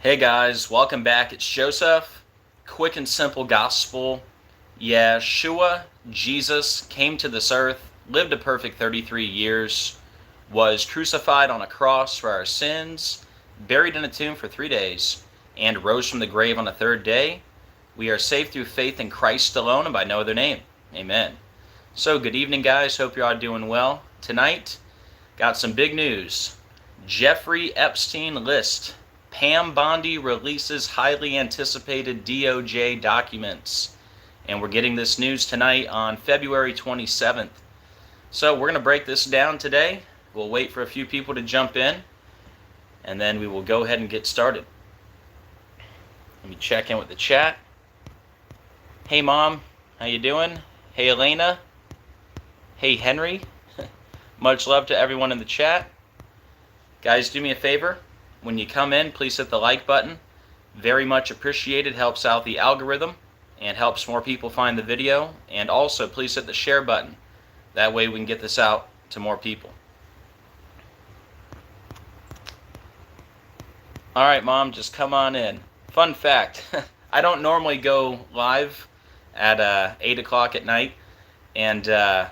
Hey guys, welcome back. It's Joseph. Quick and simple gospel. Yeshua, Jesus, came to this earth, lived a perfect 33 years, was crucified on a cross for our sins, buried in a tomb for 3 days, and rose from the grave on the third day. We are saved through faith in Christ alone and by no other name. Amen. So good evening, guys. Hope you're all doing well. Tonight, got some big news. Jeffrey Epstein list. Pam Bondi releases highly anticipated DOJ documents. And we're getting this news tonight on February 27th. So we're going to break this down today. We'll wait for a few people to jump in, and then we will go ahead and get started. Let me check in with the chat. Hey Mom, how you doing? Hey Elena. Hey Henry. Much love to everyone in the chat. Guys, do me a favor. When you come in, please hit the like button. Very much appreciated. Helps out the algorithm and helps more people find the video. And also, please hit the share button. That way we can get this out to more people. Alright, Mom, just come on in. Fun fact, I don't normally go live at 8 o'clock at night. And I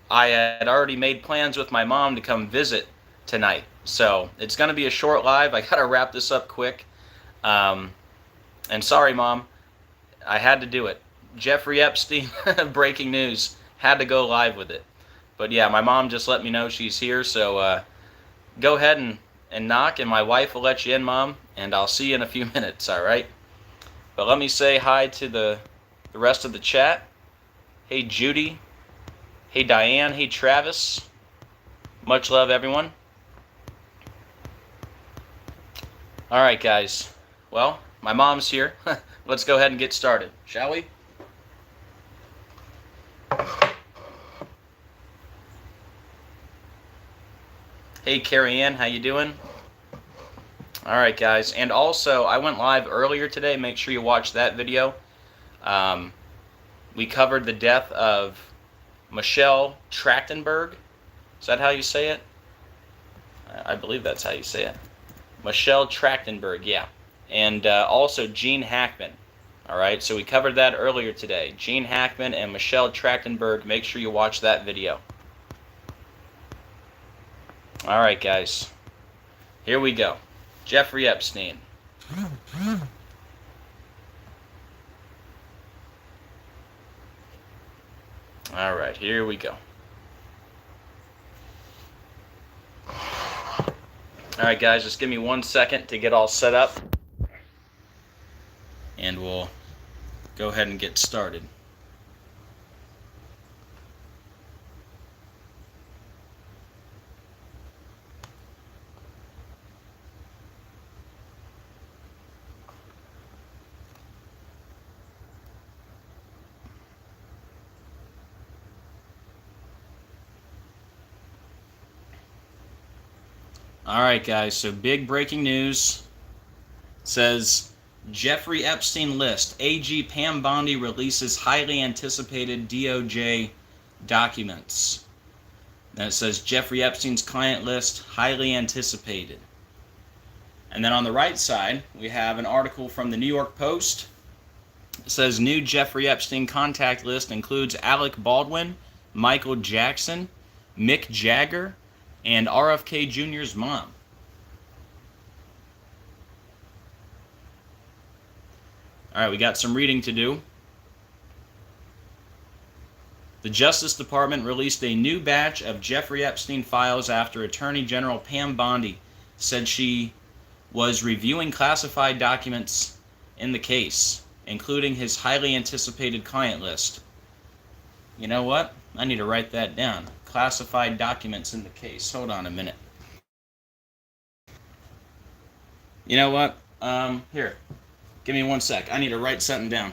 had already made plans with my mom to come visit tonight. So it's going to be a short live. I got to wrap this up quick. And sorry, Mom. I had to do it. Jeffrey Epstein, breaking news. Had to go live with it. But yeah, my mom just let me know she's here. So go ahead and knock, and my wife will let you in, Mom. And I'll see you in a few minutes, all right? But let me say hi to the rest of the chat. Hey, Judy. Hey, Diane. Hey, Travis. Much love, everyone. All right, guys. Well, my mom's here. Let's go ahead and get started, shall we? Hey, Carrie Ann, how you doing? All right, guys. And also, I went live earlier today. Make sure you watch that video. We covered the death of Michelle Trachtenberg. Is that how you say it? I believe that's how you say it. Michelle Trachtenberg, yeah. And also Gene Hackman. All right, so we covered that earlier today. Gene Hackman and Michelle Trachtenberg. Make sure you watch that video. All right, guys. Here we go. Jeffrey Epstein. All right, here we go. All right, guys, just give me 1 second to get all set up, and we'll go ahead and get started. All right, guys, so big breaking news. It says, Jeffrey Epstein list. AG Pam Bondi releases highly anticipated DOJ documents. Then it says, Jeffrey Epstein's client list, highly anticipated. And then on the right side, we have an article from the New York Post. It says, new Jeffrey Epstein contact list includes Alec Baldwin, Michael Jackson, Mick Jagger, and RFK Jr.'s mom. All right, we got some reading to do. The Justice Department released a new batch of Jeffrey Epstein files after Attorney General Pam Bondi said she was reviewing classified documents in the case, including his highly anticipated client list. You know what? I need to write that down. Classified documents in the case. Hold on a minute. You know what? Here. Give me 1 sec. I need to write something down.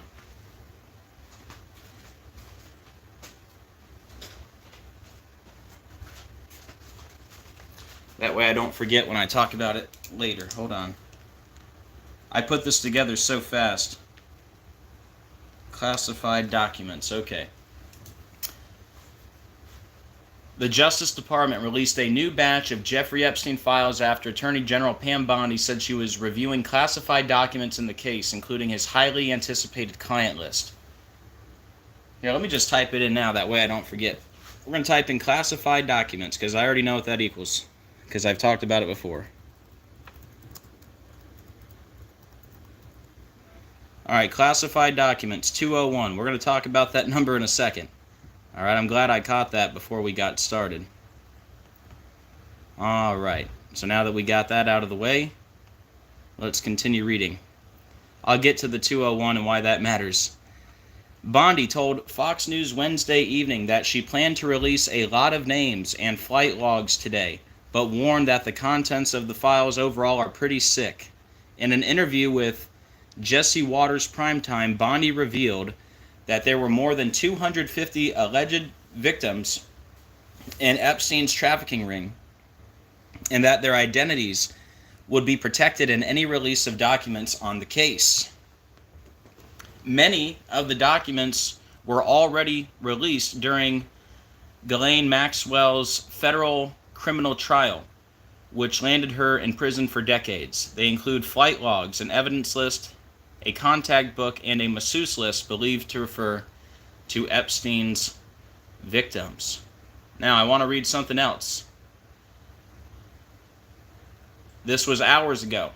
That way I don't forget when I talk about it later. Hold on. I put this together so fast. Classified documents. Okay. The Justice Department released a new batch of Jeffrey Epstein files after Attorney General Pam Bondi said she was reviewing classified documents in the case, including his highly anticipated client list. Here, let me just type it in now, that way I don't forget. We're going to type in classified documents, because I already know what that equals, because I've talked about it before. Alright, classified documents, 201. We're going to talk about that number in a second. Alright, I'm glad I caught that before we got started. Alright, so now that we got that out of the way, let's continue reading. I'll get to the 201 and why that matters. Bondi told Fox News Wednesday evening that she planned to release a lot of names and flight logs today, but warned that the contents of the files overall are pretty sick. In an interview with Jesse Watters Primetime, Bondi revealed that there were more than 250 alleged victims in Epstein's trafficking ring, and that their identities would be protected in any release of documents on the case. Many of the documents were already released during Ghislaine Maxwell's federal criminal trial, which landed her in prison for decades. They include flight logs, an evidence list, a contact book, and a masseuse list believed to refer to Epstein's victims. Now, I want to read something else. This was hours ago.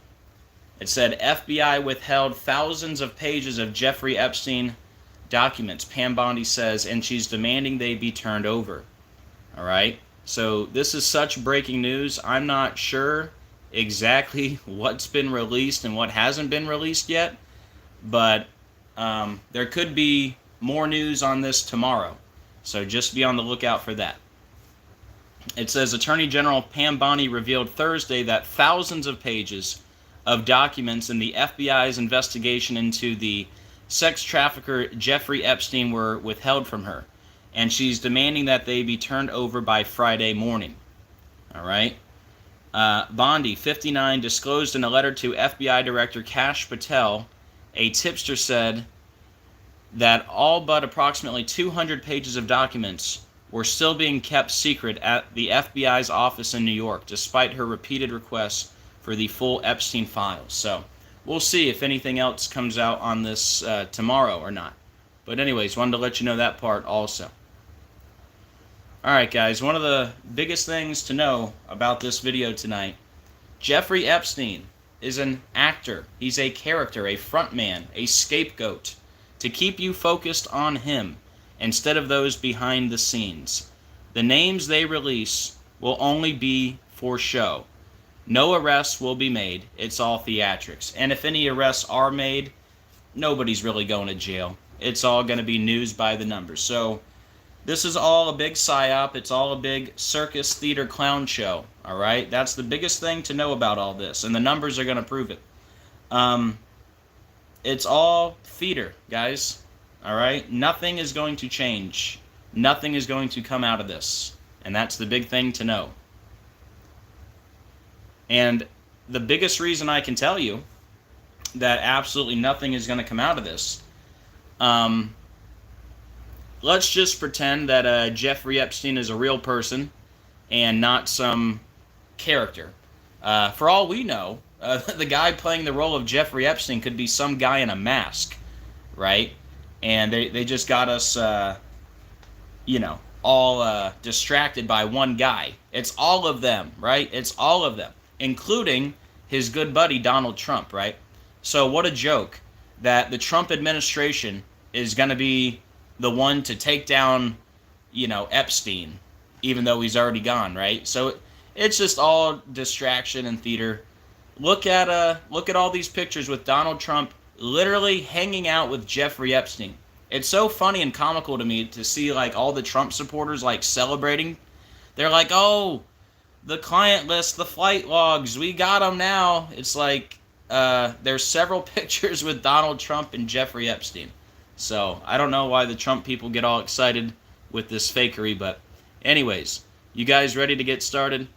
It said, FBI withheld thousands of pages of Jeffrey Epstein documents, Pam Bondi says, and she's demanding they be turned over. All right? So this is such breaking news. I'm not sure exactly what's been released and what hasn't been released yet. But there could be more news on this tomorrow, so just be on the lookout for that. It says Attorney General Pam Bondi revealed Thursday that thousands of pages of documents in the FBI's investigation into the sex trafficker Jeffrey Epstein were withheld from her, and she's demanding that they be turned over by Friday morning. All right? Bondi, 59, disclosed in a letter to FBI Director Kash Patel. A tipster said that all but approximately 200 pages of documents were still being kept secret at the FBI's office in New York, despite her repeated requests for the full Epstein files. So we'll see if anything else comes out on this tomorrow or not. But anyways, wanted to let you know that part also. Alright guys, one of the biggest things to know about this video tonight, Jeffrey Epstein is an actor. He's a character, a frontman, a scapegoat, to keep you focused on him instead of those behind the scenes. The names they release will only be for show. No arrests will be made. It's all theatrics. And if any arrests are made, nobody's really going to jail. It's all going to be news by the numbers. So this is all a big psyop. It's all a big circus theater clown show. All right? That's the biggest thing to know about all this. And the numbers are going to prove it. It's all theater, guys. All right? Nothing is going to change. Nothing is going to come out of this. And that's the big thing to know. And the biggest reason I can tell you that absolutely nothing is going to come out of this, let's just pretend that Jeffrey Epstein is a real person and not some character. For all we know, the guy playing the role of Jeffrey Epstein could be some guy in a mask, right? And they just got us, all distracted by one guy. It's all of them, right? It's all of them, including his good buddy Donald Trump, right? So what a joke that the Trump administration is going to be the one to take down, Epstein, even though he's already gone, right? So it's just all distraction and theater. Look at all these pictures with Donald Trump literally hanging out with Jeffrey Epstein. It's so funny and comical to me to see like all the Trump supporters like celebrating. They're like, "Oh, the client list, the flight logs, we got them now." It's like there's several pictures with Donald Trump and Jeffrey Epstein. So I don't know why the Trump people get all excited with this fakery, but anyways, you guys ready to get started?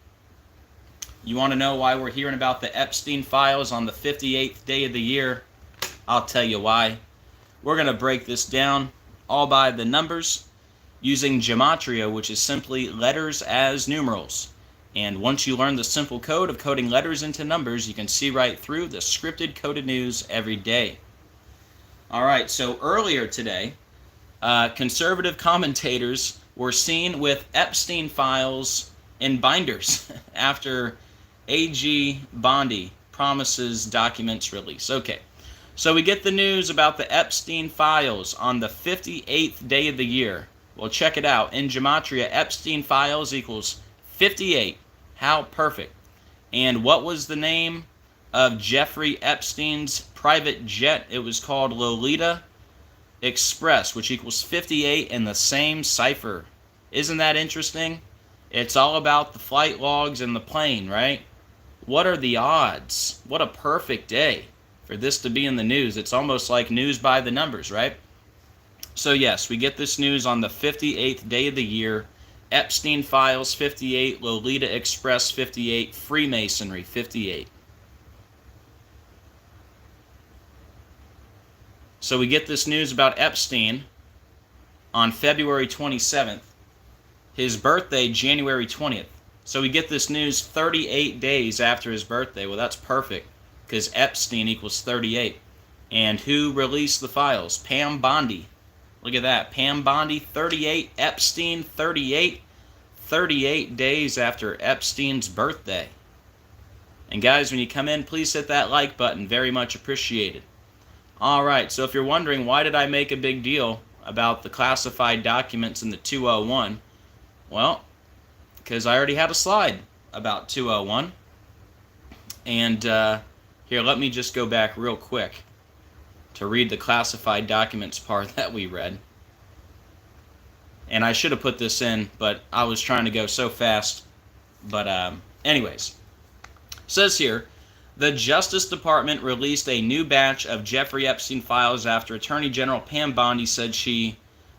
You want to know why we're hearing about the Epstein files on the 58th day of the year? I'll tell you why. We're going to break this down all by the numbers. using gematria, which is simply letters as numerals. And once you learn the simple code of coding letters into numbers, you can see right through the scripted coded news every day. All right, so earlier today, conservative commentators were seen with Epstein files in binders after AG Bondi promises documents release. Okay, so we get the news about the Epstein files on the 58th day of the year. Well, check it out. In gematria, Epstein files equals 58. How perfect. And what was the name of Jeffrey Epstein's private jet? It was called Lolita Express, which equals 58 in the same cipher. Isn't that interesting? It's all about the flight logs and the plane, right? What are the odds? What a perfect day for this to be in the news. It's almost like news by the numbers, right? So yes, we get this news on the 58th day of the year. Epstein files 58, Lolita Express 58, Freemasonry 58. So we get this news about Epstein on February 27th. His birthday, January 20th. So we get this news 38 days after his birthday. Well, that's perfect, because Epstein equals 38. And who released the files? Pam Bondi. Look at that. Pam Bondi, 38. Epstein, 38. 38 days after Epstein's birthday. And guys, when you come in, please hit that like button. Very much appreciated. Alright, so if you're wondering why did I make a big deal about the classified documents in the 201, well, because I already had a slide about 201. And here, let me just go back real quick to read the classified documents part that we read. And I should have put this in, but I was trying to go so fast. But anyways, it says here, the Justice Department released a new batch of Jeffrey Epstein files after Attorney General Pam Bondi said she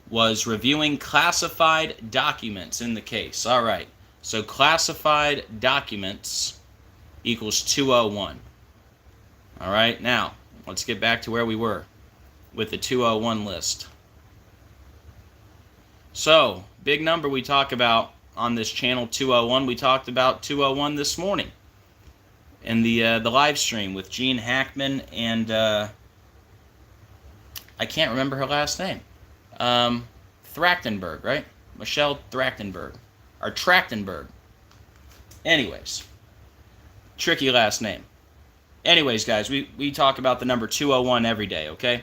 was reviewing classified documents in the case. All right, so classified documents equals 201. All right, now let's get back to where we were with the 201 list. So, big number we talk about on this channel, 201. We talked about 201 this morning in the live stream with Gene Hackman and I can't remember her last name. Trachtenberg, right? Michelle Trachtenberg. Or Trachtenberg. Anyways. Tricky last name. Anyways, guys, we talk about the number 201 every day, okay?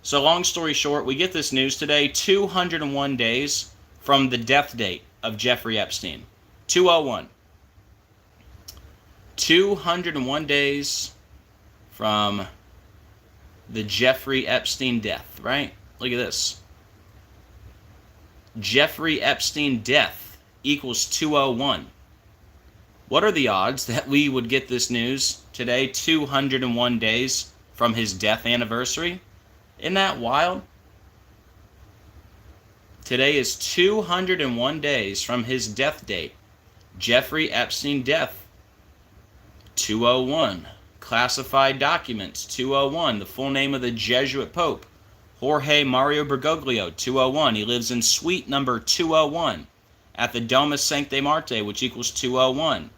So long story short, we get this news today, 201 days from the death date of Jeffrey Epstein. 201. 201 days from the Jeffrey Epstein death, right? Look at this. Jeffrey Epstein death equals 201. What are the odds that we would get this news today, 201 days from his death anniversary? Isn't that wild? Today is 201 days from his death date. Jeffrey Epstein death, 201. Classified documents, 201. The full name of the Jesuit Pope, Jorge Mario Bergoglio, 201. He lives in suite number 201 at the Domus Sancte Marte, which equals 201.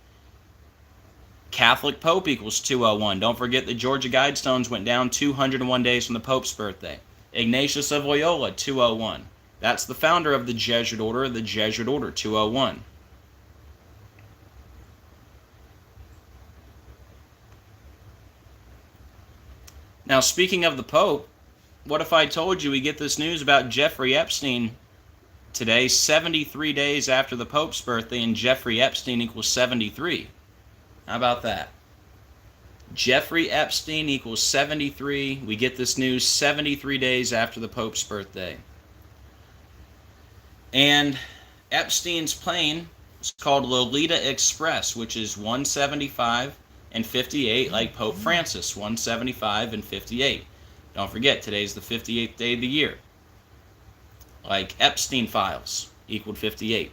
Catholic Pope equals 201. Don't forget the Georgia Guidestones went down 201 days from the Pope's birthday. Ignatius of Loyola, 201. That's the founder of the Jesuit Order, 201. Now, speaking of the Pope, what if I told you we get this news about Jeffrey Epstein today, 73 days after the Pope's birthday, and Jeffrey Epstein equals 73? How about that? Jeffrey Epstein equals 73. We get this news 73 days after the Pope's birthday. And Epstein's plane is called Lolita Express, which is 175 and 58, like Pope Francis, 175 and 58. Don't forget, today's the 58th day of the year. Like Epstein files equaled 58.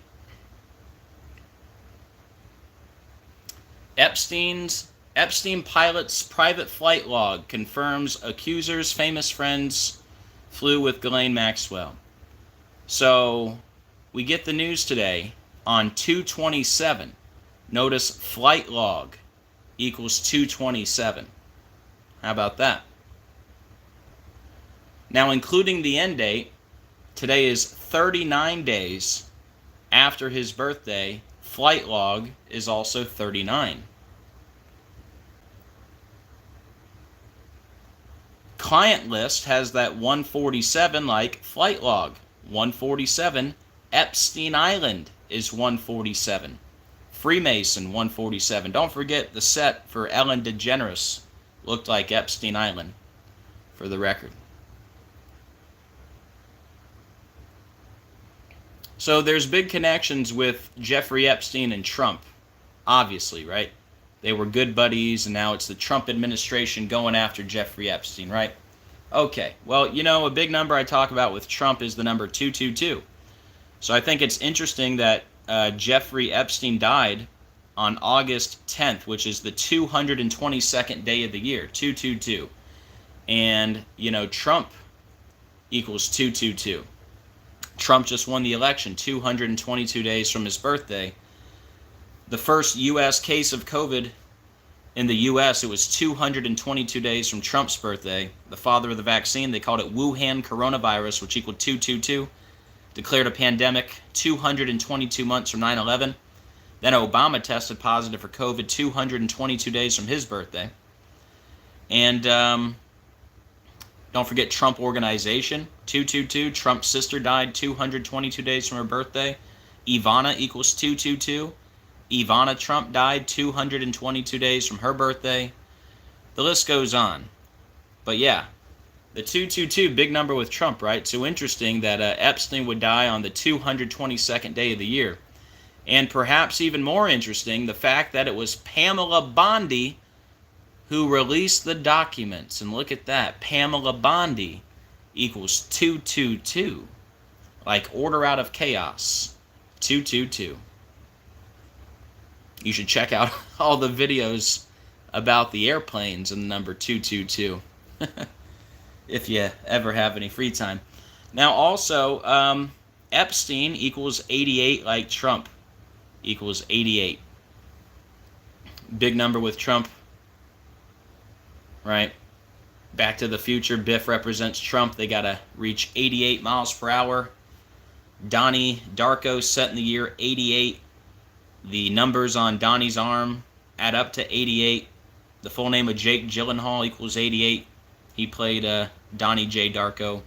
Epstein pilot's private flight log confirms accuser's famous friends flew with Ghislaine Maxwell. So, we get the news today on 227. Notice flight log equals 227. How about that? Now, including the end date, today is 39 days after his birthday. Flight log is also 39. Client list has that 147 like flight log. 147. Epstein Island is 147. Freemason 147. Don't forget the set for Ellen DeGeneres looked like Epstein Island, for the record. So there's big connections with Jeffrey Epstein and Trump, obviously, right? They were good buddies, and now it's the Trump administration going after Jeffrey Epstein, right? Okay, well, you know, a big number I talk about with Trump is the number 222. So I think it's interesting that Jeffrey Epstein died on August 10th, which is the 222nd day of the year, 222. And, you know, Trump equals 222. Trump just won the election 222 days from his birthday. The first U.S. case of COVID in the U.S., it was 222 days from Trump's birthday. The father of the vaccine, they called it Wuhan coronavirus, which equaled 222. Declared a pandemic 222 months from 9/11. Then Obama tested positive for COVID 222 days from his birthday. And don't forget Trump Organization, 222. Trump's sister died 222 days from her birthday. Ivana equals 222. Ivana Trump died 222 days from her birthday. The list goes on. But yeah, the 222, big number with Trump, right? So interesting that Epstein would die on the 222nd day of the year. And perhaps even more interesting, the fact that it was Pamela Bondi who released the documents. And look at that. Pamela Bondi equals 222. Like order out of chaos. 222. You should check out all the videos about the airplanes and the number 222. If you ever have any free time. Now also, Epstein equals 88 like Trump equals 88. Big number with Trump. Right? Back to the Future, Biff represents Trump. They got to reach 88 miles per hour. Donnie Darko set in the year 88. The numbers on Donnie's arm add up to 88. The full name of Jake Gyllenhaal equals 88. He played Donnie J. Darko.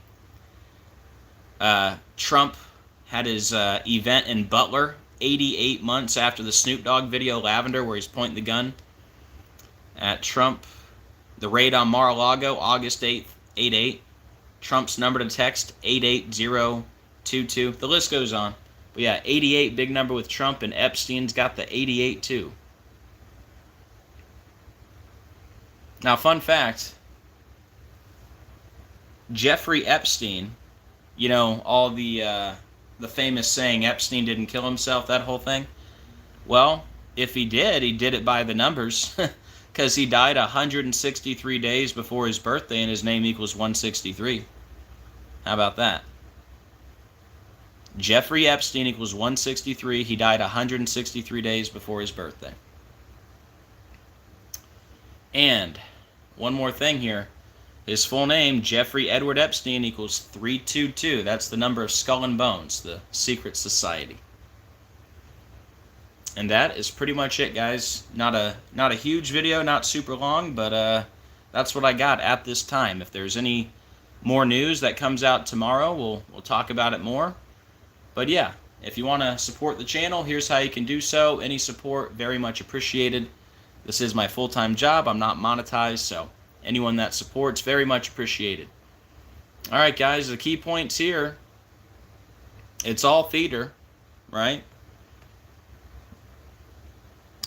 Trump had his event in Butler 88 months after the Snoop Dogg video Lavender, where he's pointing the gun at Trump. The raid on Mar-a-Lago, August 8th, 88. Trump's number to text, 88022. The list goes on. But yeah, 88, big number with Trump, and Epstein's got the 88 too. Now, fun fact, Jeffrey Epstein, you know, all the famous saying, Epstein didn't kill himself, that whole thing. Well, if he did it by the numbers, because he died 163 days before his birthday, and his name equals 163. How about that? Jeffrey Epstein equals 163. He died 163 days before his birthday. And one more thing here. His full name, Jeffrey Edward Epstein, equals 322. That's the number of Skull and Bones, the secret society. And that is pretty much it, guys. Not a huge video, not super long, but that's what I got at this time. If there's any more news that comes out tomorrow, we'll talk about it more. But yeah, if you want to support the channel, here's how you can do so. Any support, very much appreciated. This is my full-time job. I'm not monetized, so anyone that supports, very much appreciated. All right, guys, the key points here. It's all theater, right?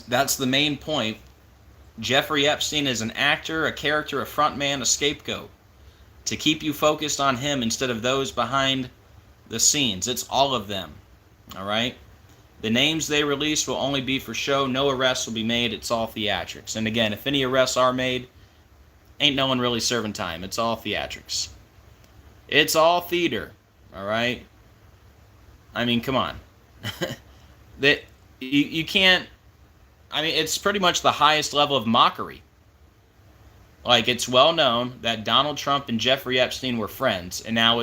That's the main point. Jeffrey Epstein is an actor, a character, a frontman, a scapegoat. To keep you focused on him instead of those behind the scenes. It's all of them. All right? The names they release will only be for show. No arrests will be made. It's all theatrics. And again, if any arrests are made, ain't no one really serving time. It's all theatrics. It's all theater. All right? I mean, come on. That you can't. I mean, it's pretty much the highest level of mockery. Like, it's well known that Donald Trump and Jeffrey Epstein were friends, and now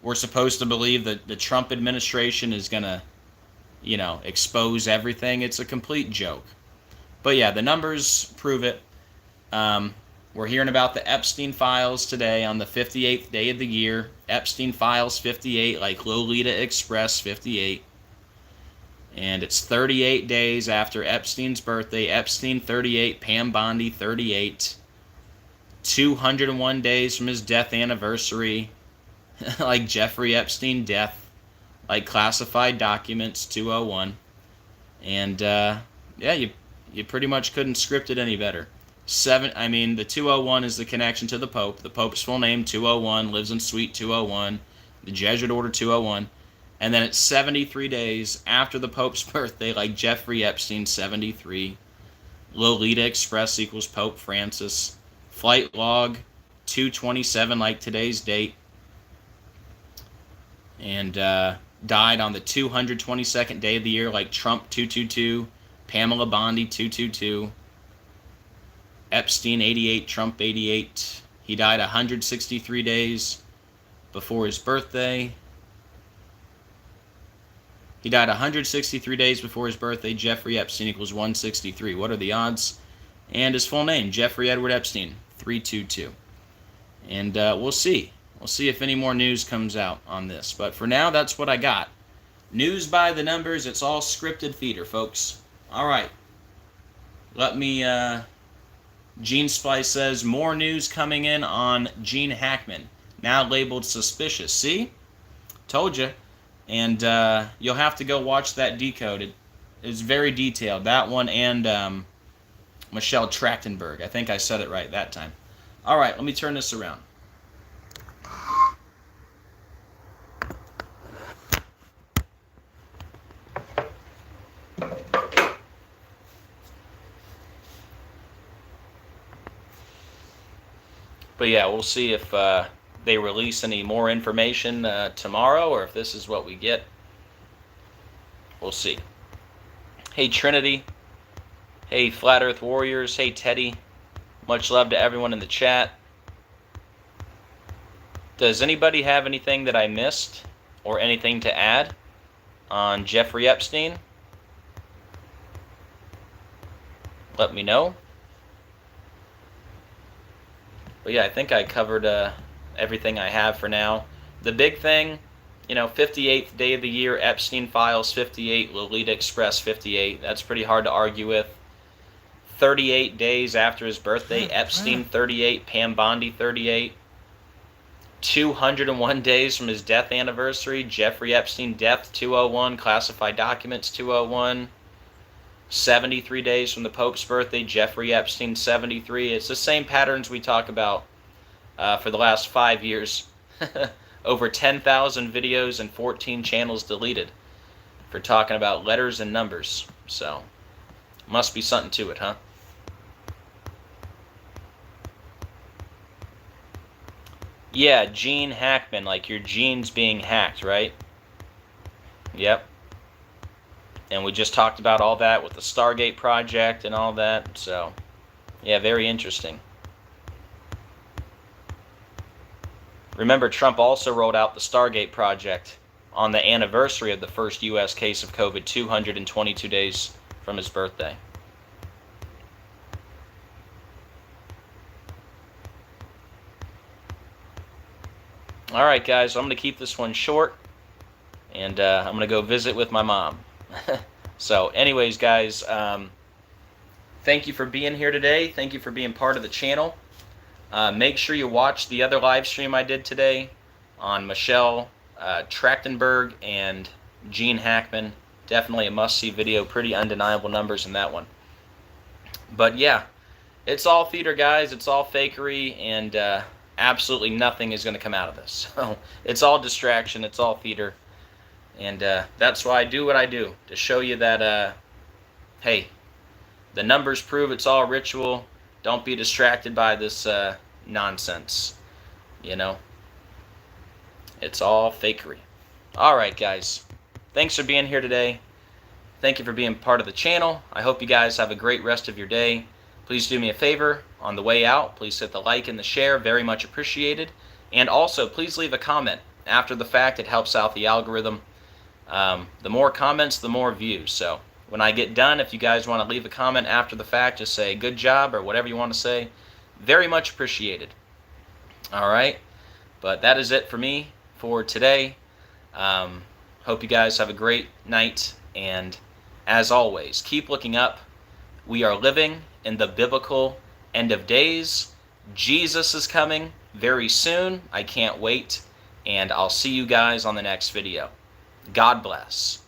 we're supposed to believe that the Trump administration is gonna, expose everything. It's a complete joke. But yeah, the numbers prove it. We're hearing about the Epstein files today on the 58th day of the year. Epstein files 58, like Lolita Express 58. And it's 38 days after Epstein's birthday. Epstein 38, Pam Bondi 38. 201 days from his death anniversary. Like Jeffrey Epstein death. Like classified documents 201. And yeah, you pretty much couldn't script it any better. The 201 is the connection to the Pope. The Pope's full name, 201, lives in Suite 201, the Jesuit Order 201. And then it's 73 days after the Pope's birthday, like Jeffrey Epstein, 73. Lolita Express equals Pope Francis. Flight log, 227, like today's date. And died on the 222nd day of the year, like Trump 222, Pamela Bondi 222. Epstein 88, Trump 88. He died 163 days before his birthday. He died 163 days before his birthday. Jeffrey Epstein equals 163. What are the odds? And his full name, Jeffrey Edward Epstein, 322. And we'll see. We'll see if any more news comes out on this. But for now, that's what I got. News by the numbers. It's all scripted theater, folks. All right. Let me... Gene Splice says, more news coming in on Gene Hackman, now labeled suspicious. See? Told you. And you'll have to go watch that Decoded. It's very detailed. That one and Michelle Trachtenberg. I think I said it right that time. All right, let me turn this around. But yeah, we'll see if they release any more information tomorrow, or if this is what we get. We'll see. Hey Trinity. Hey Flat Earth Warriors. Hey Teddy. Much love to everyone in the chat. Does anybody have anything that I missed or anything to add on Jeffrey Epstein? Let me know. But yeah, I think I covered everything I have for now. The big thing, 58th day of the year, Epstein Files 58, Lolita Express 58. That's pretty hard to argue with. 38 days after his birthday, Epstein 38, Pam Bondi 38. 201 days from his death anniversary, Jeffrey Epstein death 201, classified documents 201. 73 days from the Pope's birthday, Jeffrey Epstein 73. It's the same patterns we talk about for the last 5 years. Over 10,000 videos and 14 channels deleted for talking about letters and numbers. So, must be something to it, huh? Yeah, Gene Hackman, like your genes being hacked, right? Yep. And we just talked about all that with the Stargate project and all that. So, yeah, very interesting. Remember, Trump also rolled out the Stargate project on the anniversary of the first U.S. case of COVID, 222 days from his birthday. All right, guys, I'm going to keep this one short, and I'm going to go visit with my mom. So anyways, guys, thank you for being here today. Thank you for being part of the channel. Make sure you watch the other live stream I did today on Michelle Trachtenberg and Gene Hackman. Definitely a must-see video. Pretty undeniable numbers in that one. But yeah, it's all theater, guys. It's all fakery, and absolutely nothing is going to come out of this. So it's all distraction. It's all theater. And that's why I do what I do, to show you that, hey, the numbers prove it's all ritual. Don't be distracted by this nonsense, It's all fakery. Alright guys, thanks for being here today. Thank you for being part of the channel. I hope you guys have a great rest of your day. Please do me a favor, on the way out, please hit the like and the share, very much appreciated. And also, please leave a comment. After the fact, it helps out the algorithm. The more comments, the more views. So when I get done, if you guys want to leave a comment after the fact, just say good job or whatever you want to say. Very much appreciated. Alright, but that is it for me for today. Hope you guys have a great night, and as always, keep looking up. We are living in the biblical end of days. Jesus is coming very soon. I can't wait, and I'll see you guys on the next video. God bless.